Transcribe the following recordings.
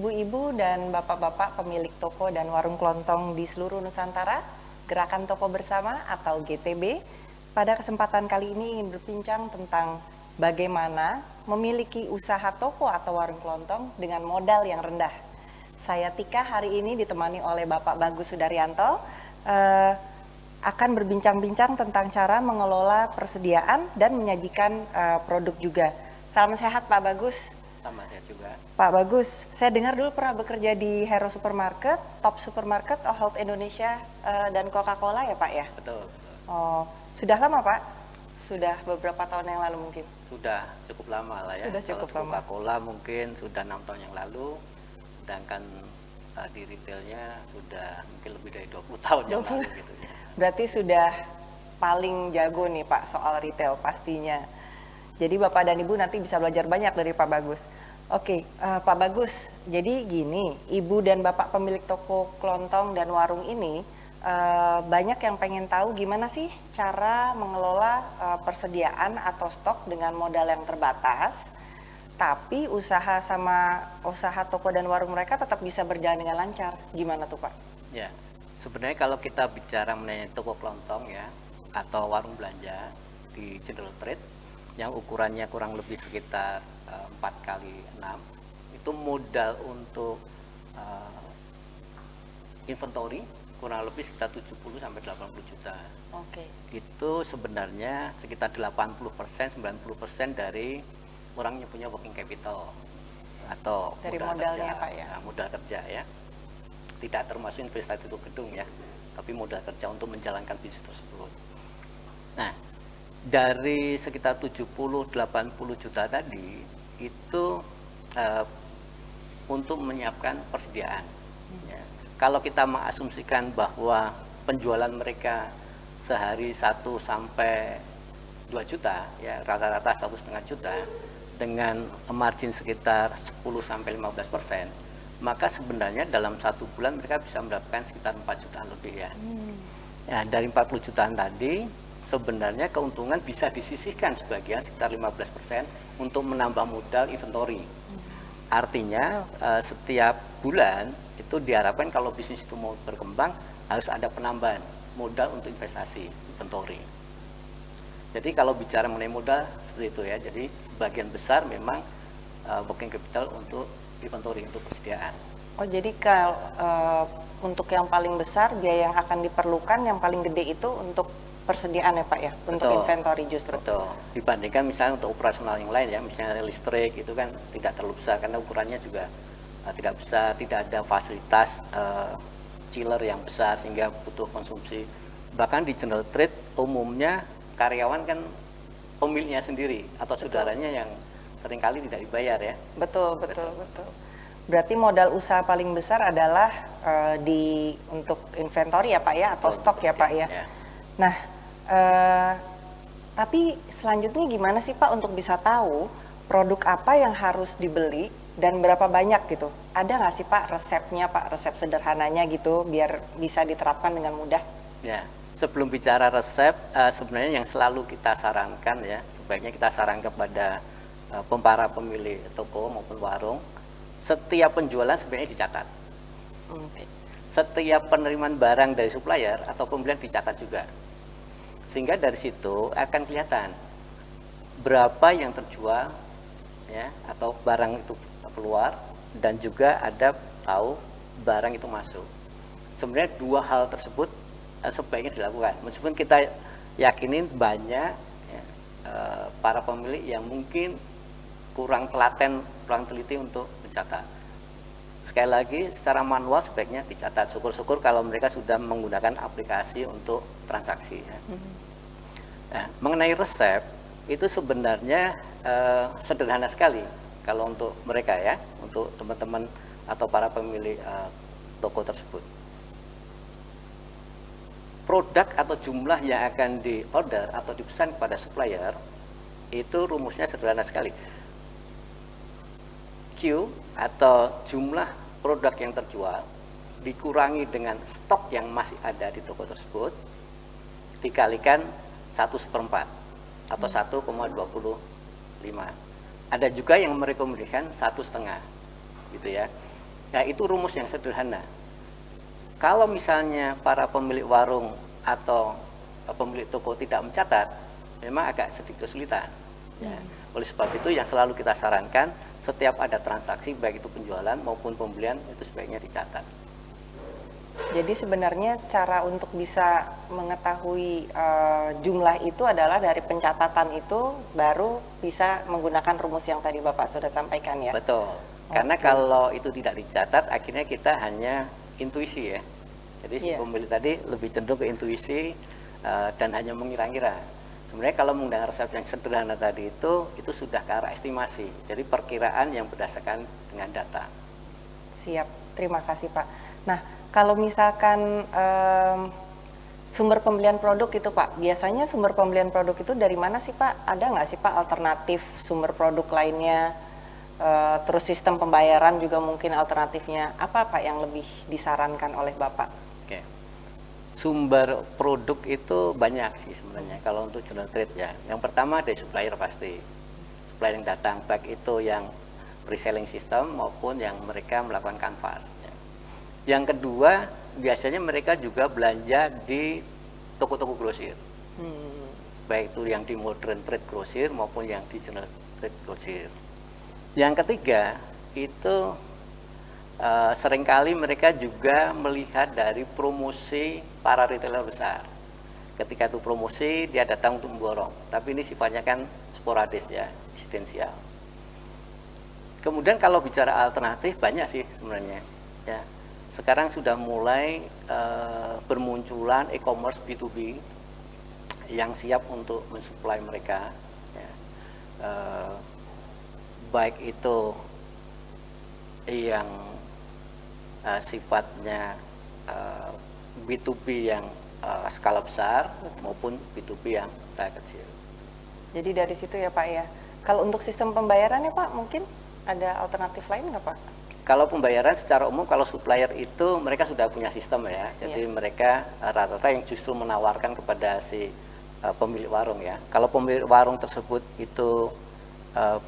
Ibu-ibu dan bapak-bapak pemilik toko dan warung kelontong di seluruh Nusantara, Gerakan Toko Bersama atau GTB, pada kesempatan kali ini ingin berbincang tentang bagaimana memiliki usaha toko atau warung kelontong dengan modal yang rendah. Saya Tika hari ini ditemani oleh Bapak Bagus Sudaryanto, akan berbincang-bincang tentang cara mengelola persediaan dan menyajikan produk juga. Salam sehat Pak Bagus. Sama saya juga. Pak Bagus, saya dengar dulu pernah bekerja di Hero Supermarket, Top Supermarket, Ahold Indonesia, dan Coca-Cola ya Pak ya? Betul. Oh, sudah lama Pak? Sudah beberapa tahun yang lalu mungkin? Sudah cukup lama lah ya. Sudah cukup Kalau lama. Coca-Cola mungkin sudah 6 tahun yang lalu, sedangkan di retailnya sudah mungkin lebih dari 20 tahun yang lalu gitu ya. Berarti sudah paling jago nih Pak soal retail pastinya. Jadi Bapak dan Ibu nanti bisa belajar banyak dari Pak Bagus. Oke, Pak Bagus, jadi gini, Ibu dan Bapak pemilik toko kelontong dan warung ini banyak yang pengen tahu gimana sih cara mengelola persediaan atau stok dengan modal yang terbatas, tapi usaha toko dan warung mereka tetap bisa berjalan dengan lancar. Gimana tuh Pak? Ya, sebenarnya kalau kita bicara mengenai toko kelontong ya, atau warung belanja di General Trade, yang ukurannya kurang lebih sekitar 4x6, itu modal untuk inventory kurang lebih sekitar 70 sampai 80 juta. Oke. Itu sebenarnya sekitar 80%, 90% dari orang yang punya working capital atau Dari modal modalnya kerja, Pak ya? Nah, modal kerja ya. Tidak termasuk investasi untuk gedung ya, tapi modal kerja untuk menjalankan bisnis tersebut. Nah, dari sekitar 70-80 juta tadi itu untuk menyiapkan persediaan. Ya. Kalau kita mengasumsikan bahwa penjualan mereka sehari 1 sampai 2 juta, ya rata-rata 1,5 juta, dengan margin sekitar 10 sampai 15%, maka sebenarnya dalam 1 bulan mereka bisa mendapatkan sekitar 4 jutaan lebih ya. Ya, dari 40 jutaan tadi sebenarnya keuntungan bisa disisihkan sebagian sekitar 15% untuk menambah modal inventory. Artinya setiap bulan itu diharapkan kalau bisnis itu mau berkembang harus ada penambahan modal untuk investasi inventory. Jadi kalau bicara mengenai modal seperti itu ya, jadi sebagian besar memang working capital untuk inventory, untuk persediaan. Oh jadi kalau untuk yang paling besar biaya yang akan diperlukan yang paling gede itu untuk persediaan ya Pak ya, untuk inventory justru. Betul. Dibandingkan misalnya untuk operasional yang lain ya, misalnya listrik itu kan tidak terlalu besar karena ukurannya juga tidak besar, tidak ada fasilitas chiller yang besar sehingga butuh konsumsi. Bahkan di General Trade umumnya karyawan kan pemiliknya sendiri atau saudaranya yang seringkali tidak dibayar ya. Betul. Berarti modal usaha paling besar adalah untuk inventory ya Pak ya, atau stok ya Pak ya. Nah, tapi selanjutnya gimana sih Pak untuk bisa tahu produk apa yang harus dibeli dan berapa banyak gitu? Ada nggak sih Pak resepnya Pak, resep sederhananya gitu biar bisa diterapkan dengan mudah? Ya, sebelum bicara resep, sebenarnya yang selalu kita sarankan ya, sebaiknya kita sarankan kepada para pemilik toko maupun warung, setiap penjualan sebenarnya dicatat. Setiap penerimaan barang dari supplier atau pembelian dicatat juga. Sehingga dari situ akan kelihatan berapa yang terjual ya, atau barang itu keluar, dan juga ada tahu barang itu masuk. Sebenarnya dua hal tersebut sebaiknya dilakukan. Meskipun kita yakinin banyak ya, para pemilik yang mungkin kurang telaten, kurang teliti untuk mencatat. Sekali lagi secara manual sebaiknya dicatat. Syukur-syukur kalau mereka sudah menggunakan aplikasi untuk transaksi ya. Nah, mengenai resep itu sebenarnya sederhana sekali kalau untuk mereka ya, untuk teman-teman atau para pemilik toko tersebut. Produk atau jumlah yang akan diorder atau dipesan kepada supplier itu rumusnya sederhana sekali. Q atau jumlah produk yang terjual dikurangi dengan stok yang masih ada di toko tersebut dikalikan 1/4 atau 1,25. Ada juga yang merekomendasikan 1,5 gitu ya. Nah, itu rumus yang sederhana. Kalau misalnya para pemilik warung atau pemilik toko tidak mencatat, memang agak sedikit kesulitan. Ya. Oleh sebab itu yang selalu kita sarankan, setiap ada transaksi, baik itu penjualan maupun pembelian, itu sebaiknya dicatat. Jadi sebenarnya cara untuk bisa mengetahui jumlah itu adalah dari pencatatan itu baru bisa menggunakan rumus yang tadi Bapak sudah sampaikan ya? Betul. Karena kalau itu tidak dicatat, akhirnya kita hanya intuisi ya. Jadi si pembeli tadi lebih cenderung ke intuisi dan hanya mengira-ngira. Sebenarnya kalau menggunakan resep yang sederhana tadi itu sudah ke arah estimasi. Jadi perkiraan yang berdasarkan dengan data. Siap, terima kasih Pak. Nah, kalau misalkan sumber pembelian produk itu Pak, biasanya sumber pembelian produk itu dari mana sih Pak? Ada nggak sih Pak alternatif sumber produk lainnya? Terus sistem pembayaran juga mungkin alternatifnya. Apa Pak yang lebih disarankan oleh Bapak? Oke. Sumber produk itu banyak sih sebenarnya kalau untuk general trade ya. Yang pertama dari supplier pasti. Supplier yang datang, baik itu yang reselling system maupun yang mereka melakukan canvas. Ya. Yang kedua, biasanya mereka juga belanja di toko-toko grosir. Baik itu yang di modern trade grosir maupun yang di general trade grosir. Yang ketiga, itu seringkali mereka juga melihat dari promosi para retailer besar. Ketika itu promosi, dia datang untuk memborong. Tapi ini sifatnya kan sporadis ya, insidensial. Kemudian kalau bicara alternatif, banyak sih sebenarnya. Ya. Sekarang sudah mulai bermunculan e-commerce B2B yang siap untuk mensuplai mereka. Ya. Baik itu yang sifatnya B2B yang skala besar maupun B2B yang skala kecil. Jadi dari situ ya Pak ya. Kalau untuk sistem pembayarannya Pak, mungkin ada alternatif lain nggak Pak? Kalau pembayaran secara umum, kalau supplier itu mereka sudah punya sistem ya. Jadi mereka rata-rata yang justru menawarkan kepada si pemilik warung ya. Kalau pemilik warung tersebut itu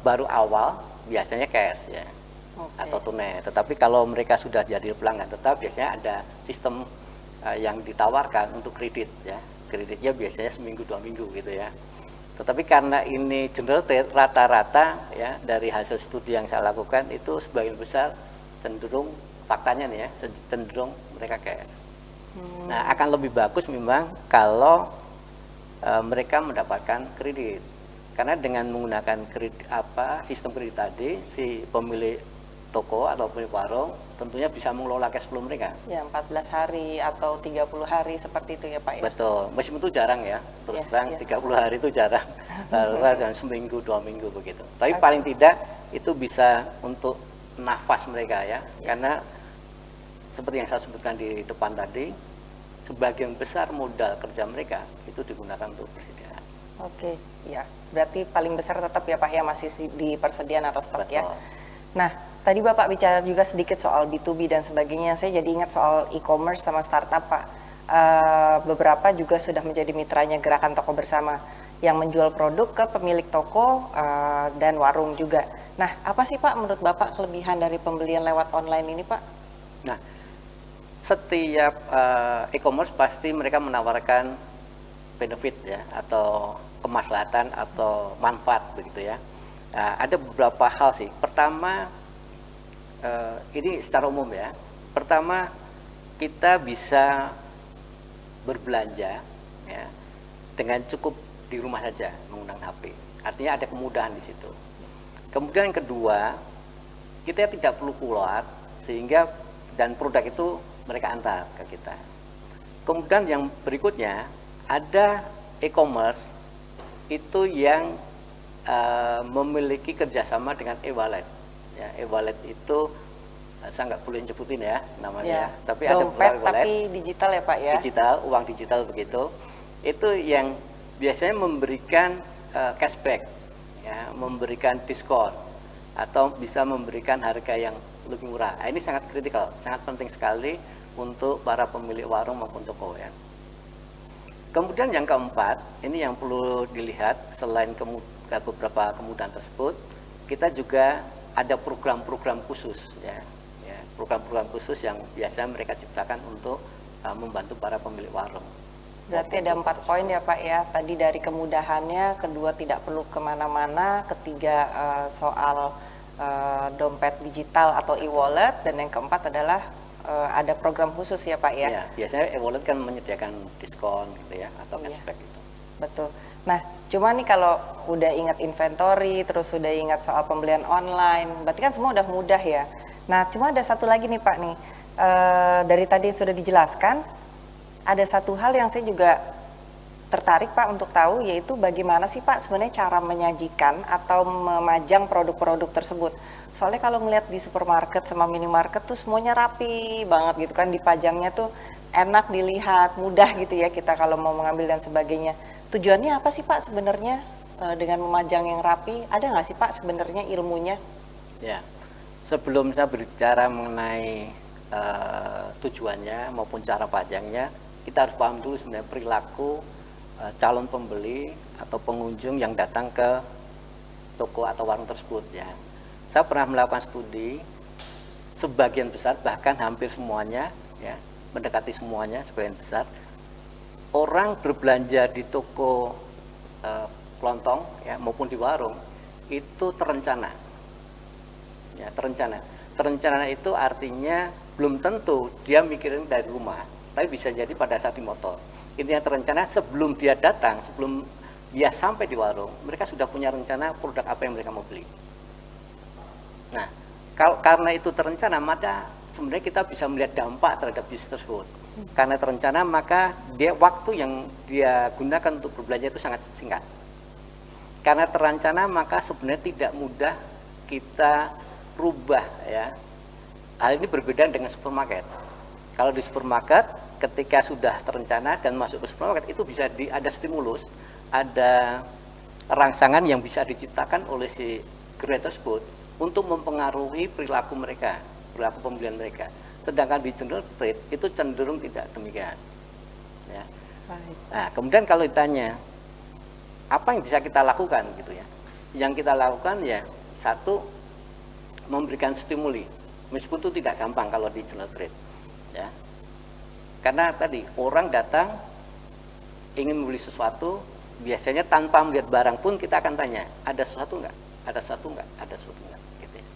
baru awal, biasanya cash ya, atau tunai. Tetapi kalau mereka sudah jadi pelanggan tetap, biasanya ada sistem yang ditawarkan untuk kredit ya. Kreditnya biasanya seminggu 2 minggu gitu ya. Tetapi karena ini general trade, rata-rata ya dari hasil studi yang saya lakukan itu sebagian besar cenderung faktanya nih ya, cenderung mereka cash. Nah, akan lebih bagus memang kalau mereka mendapatkan kredit. Karena dengan menggunakan kredit sistem kredit tadi, si pemilik toko atau pemilik warung tentunya bisa mengelola cash flow mereka. Ya, 14 hari atau 30 hari seperti itu ya Pak ya? Betul, meskipun itu jarang ya, terus terang 30 hari itu jarang, dan seminggu 2 minggu begitu. Tapi paling tidak itu bisa untuk nafas mereka ya, karena seperti yang saya sebutkan di depan tadi, sebagian besar modal kerja mereka itu digunakan untuk persediaan. Oke, ya. Berarti paling besar tetap ya Pak ya masih di persediaan atau stok ya. Nah, tadi Bapak bicara juga sedikit soal B2B dan sebagainya. Saya jadi ingat soal e-commerce sama startup Pak. Beberapa juga sudah menjadi mitranya Gerakan Toko Bersama yang menjual produk ke pemilik toko dan warung juga. Nah, apa sih Pak menurut Bapak kelebihan dari pembelian lewat online ini Pak? Nah, setiap e-commerce pasti mereka menawarkan benefit ya, atau kemaslahatan atau manfaat begitu ya. Ada beberapa hal sih. Pertama, ini secara umum ya. Pertama, kita bisa berbelanja ya dengan cukup di rumah saja menggunakan HP. Artinya ada kemudahan di situ. Kemudian yang kedua, kita tidak perlu keluar sehingga dan produk itu mereka antar ke kita. Kemudian yang berikutnya, ada e-commerce itu yang memiliki kerjasama dengan e-wallet. Ya, e-wallet itu saya nggak boleh nyebutin ya namanya, tapi ada dompet tapi digital ya Pak ya. Digital, uang digital begitu. Itu yang biasanya memberikan cashback, ya, memberikan diskon atau bisa memberikan harga yang lebih murah. Ini sangat kritikal, sangat penting sekali untuk para pemilik warung maupun toko ya. Kemudian yang keempat, ini yang perlu dilihat selain beberapa kemudahan tersebut, kita juga ada program-program khusus ya. program-program khusus yang biasa mereka ciptakan untuk membantu para pemilik warung. Berarti ada 4 poin ya Pak ya. Tadi dari kemudahannya, kedua tidak perlu kemana-mana, ketiga soal dompet digital atau e-wallet, dan yang keempat adalah ada program khusus ya Pak ya. Ya, biasanya e-wallet kan menyediakan diskon gitu ya atau cashback gitu. Betul. Nah, cuma nih kalau udah ingat inventory, terus udah ingat soal pembelian online, berarti kan semua udah mudah ya. Nah, cuma ada satu lagi nih Pak nih, dari tadi sudah dijelaskan, ada satu hal yang saya juga tertarik Pak untuk tahu, yaitu bagaimana sih Pak sebenarnya cara menyajikan atau memajang produk-produk tersebut. Soalnya kalau ngeliat di supermarket sama minimarket tuh semuanya rapi banget gitu kan, dipajangnya tuh enak dilihat, mudah gitu ya kita kalau mau mengambil dan sebagainya. Tujuannya apa sih Pak sebenarnya dengan memajang yang rapi? Ada nggak sih Pak sebenarnya ilmunya? Ya, sebelum saya berbicara mengenai tujuannya maupun cara pajangnya, kita harus paham dulu sebenarnya perilaku calon pembeli atau pengunjung yang datang ke toko atau warung tersebut ya. Saya pernah melakukan studi, sebagian besar bahkan hampir semuanya ya, mendekati semuanya sebagian besar orang berbelanja di toko kelontong ya maupun di warung itu terencana. Ya, terencana itu artinya belum tentu dia mikirin dari rumah, tapi bisa jadi pada saat di motor. Intinya terencana sebelum dia datang, sebelum dia sampai di warung, mereka sudah punya rencana produk apa yang mereka mau beli. Nah, karena itu terencana, maka sebenarnya kita bisa melihat dampak terhadap bisnis tersebut. Karena terencana, maka waktu yang dia gunakan untuk berbelanja itu sangat singkat. Karena terencana, maka sebenarnya tidak mudah kita rubah ya. Hal ini berbeda dengan supermarket. Kalau di supermarket, ketika sudah terencana dan masuk ke supermarket, itu bisa ada stimulus, ada rangsangan yang bisa diciptakan oleh si gerai tersebut untuk mempengaruhi perilaku mereka, perilaku pembelian mereka. Sedangkan di general trade itu cenderung tidak demikian. Ya. Nah, kemudian kalau ditanya apa yang bisa kita lakukan gitu ya, yang kita lakukan ya satu, memberikan stimuli, meskipun itu tidak gampang kalau di general trade, ya. Karena tadi orang datang ingin membeli sesuatu, biasanya tanpa melihat barang pun kita akan tanya, ada sesuatu nggak, ada sesuatu nggak, ada sesuatu nggak. Gitu ya.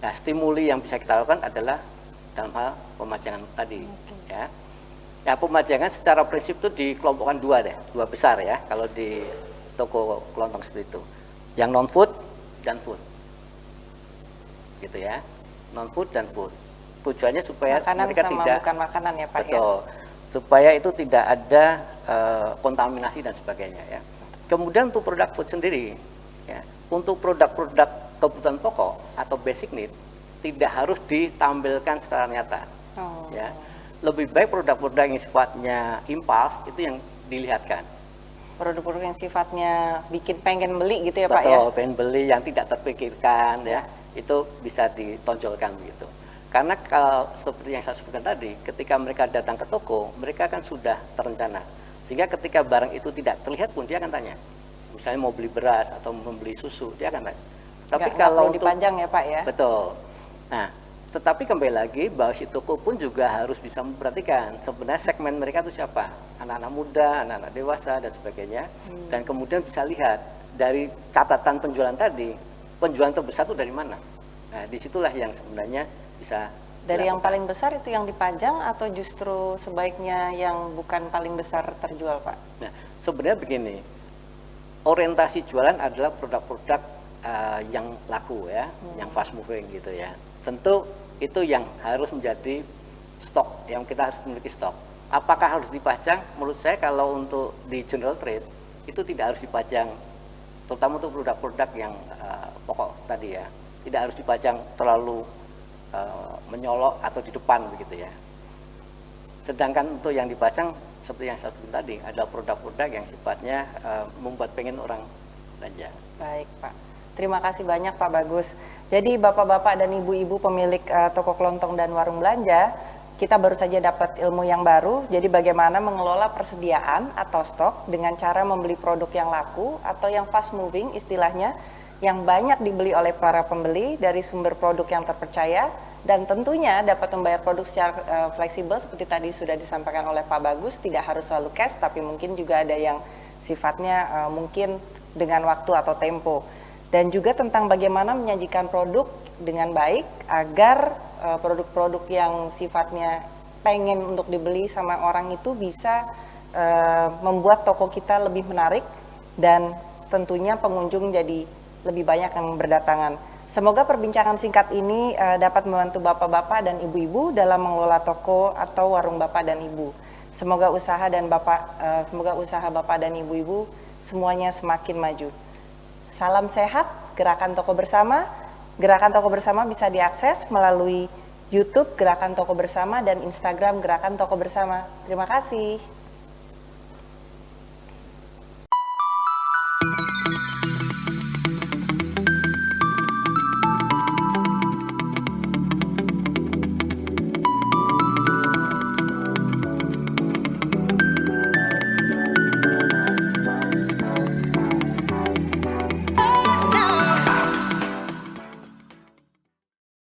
Nah, stimuli yang bisa kita lakukan adalah dalam hal pemajangan tadi, ya. Ya, pemajangan secara prinsip itu dikelompokkan dua besar ya, kalau di toko kelontong seperti itu, yang non food dan food, gitu ya, non food dan food. Tujuannya supaya makanan mereka sama tidak, bukan makanan ya Pak. betul, ya? Supaya itu tidak ada kontaminasi dan sebagainya ya. Kemudian untuk produk food sendiri, ya, untuk produk-produk kebutuhan pokok atau basic need tidak harus ditampilkan secara nyata, ya. Lebih baik produk-produk yang sifatnya impuls itu yang dilihatkan. Produk-produk yang sifatnya bikin pengen beli gitu ya Pak ya? Betul, pengen beli yang tidak terpikirkan ya, itu bisa ditonjolkan begitu. Karena kalau seperti yang saya sebutkan tadi, ketika mereka datang ke toko, mereka kan sudah terencana. Sehingga ketika barang itu tidak terlihat pun dia akan tanya. Misalnya mau beli beras atau membeli susu, dia akan tanya. Tapi kalau perlu dipajang ya Pak ya? Betul. Nah, tetapi kembali lagi bahwa si toko pun juga harus bisa memperhatikan sebenarnya segmen mereka itu siapa, anak-anak muda, anak-anak dewasa dan sebagainya, dan kemudian bisa lihat dari catatan penjualan tadi, penjualan terbesar itu dari mana. Nah, disitulah yang sebenarnya bisa dari dilakukan. yang paling besar itu yang dipajang atau justru sebaiknya yang bukan paling besar terjual Pak? Nah, sebenarnya begini, orientasi jualan adalah produk-produk yang laku ya, yang fast moving gitu ya. Tentu itu yang harus menjadi stok, yang kita harus memiliki stok. Apakah harus dipajang? Menurut saya kalau untuk di general trade itu tidak harus dipajang, terutama untuk produk-produk yang pokok tadi ya, tidak harus dipajang terlalu menyolok atau di depan begitu ya. Sedangkan untuk yang dipajang seperti yang saya sebutkan tadi, ada produk-produk yang sifatnya membuat pengen orang belanja. Baik Pak, terima kasih banyak Pak Bagus. Jadi bapak-bapak dan ibu-ibu pemilik toko kelontong dan warung belanja, kita baru saja dapat ilmu yang baru. Jadi bagaimana mengelola persediaan atau stok dengan cara membeli produk yang laku atau yang fast moving istilahnya, yang banyak dibeli oleh para pembeli dari sumber produk yang terpercaya dan tentunya dapat membayar produk secara fleksibel seperti tadi sudah disampaikan oleh Pak Bagus, tidak harus selalu cash tapi mungkin juga ada yang sifatnya mungkin dengan waktu atau tempo. Dan juga tentang bagaimana menyajikan produk dengan baik agar produk-produk yang sifatnya pengen untuk dibeli sama orang itu bisa membuat toko kita lebih menarik dan tentunya pengunjung jadi lebih banyak yang berdatangan. Semoga perbincangan singkat ini dapat membantu bapak-bapak dan ibu-ibu dalam mengelola toko atau warung bapak dan ibu. Semoga usaha bapak dan ibu-ibu semuanya semakin maju. Salam sehat, Gerakan Toko Bersama. Gerakan Toko Bersama bisa diakses melalui YouTube Gerakan Toko Bersama dan Instagram Gerakan Toko Bersama. Terima kasih.